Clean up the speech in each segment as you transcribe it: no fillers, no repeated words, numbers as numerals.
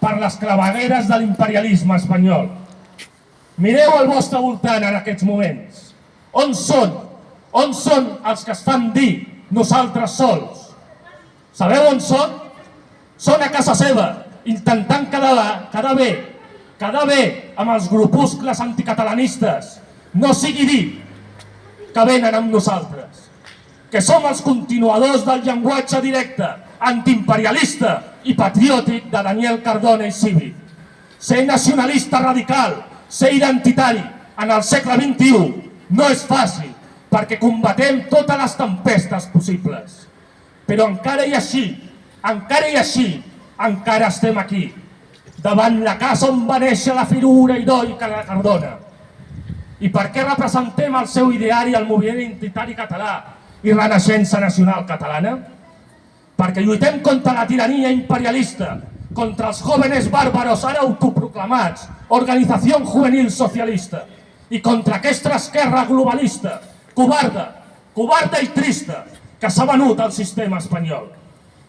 per les clavegueres de l'imperialisme espanyol. Mireu al vostre voltant en aquests moments. On són? On són els que estan dient nosaltres sols? Sabeu on són? Són a casa seva, intentant quedar bé amb els grupuscles anticatalanistes. No sigui dir que venen amb nosaltres, que som els continuadors del llenguatge directe, antiimperialista i patriòtic de Daniel Cardona i Civit. Ser nacionalista radical, ser identitari en el segle XXI no és fàcil, perquè combatem totes les tempestes possibles. Però encara i així, encara estem aquí, davant la casa on va néixer la figura heroica de Cardona. I per què representem el seu ideari al moviment identitari català i Renaixença Nacional Catalana? Perquè lluitem contra la tirania imperialista, contra els jóvenes bàrbaros ara autoproclamats, Organizació Juvenil Socialista, i contra aquesta esquerra globalista, covarda i trista, que s'ha venut al sistema espanyol.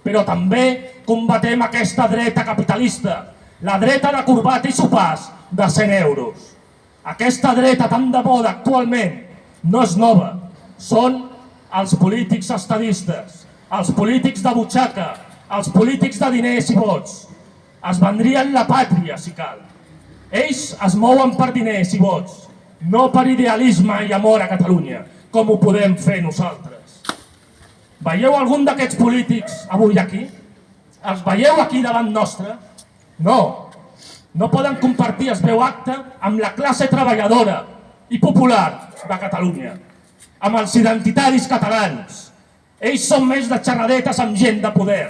Però també combatem aquesta dreta capitalista, la dreta de corbata i sopars de 100 euros. Aquesta dreta tan de moda actualment no és nova, són els polítics estadistes, els polítics de butxaca, els polítics de diners i vots. Es vendrien la pàtria, si cal. Ells es mouen per diners i vots, no per idealisme i amor a Catalunya, com ho podem fer nosaltres. Veieu algun d'aquests polítics avui aquí? Els veieu aquí davant nostre? No. No poden compartir el seu acte amb la classe treballadora i popular de Catalunya, amb els identitaris catalans. Ells són més de xerradetes amb gent de poder.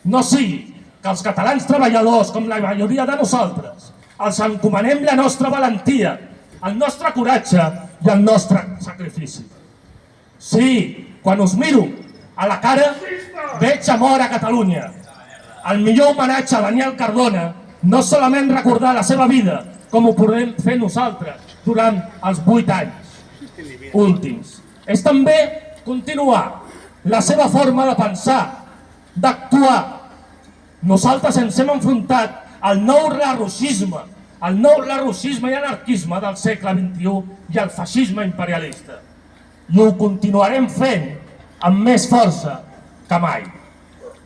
No sigui que els catalans treballadors, com la majoria de nosaltres, els encomanem la nostra valentia, el nostre coratge i el nostre sacrifici. Sí, quan us miro a la cara, veig amor a Catalunya. El millor homenatge a Daniel Cardona no solament recordar la seva vida, com ho podem fer nosaltres durant els 8 anys últims. És també continuar la seva forma de pensar, d'actuar. Nosaltres ens hem enfrontat al nou larruixisme i anarquisme del segle XXI i al feixisme imperialista. I ho continuarem fent amb més força que mai.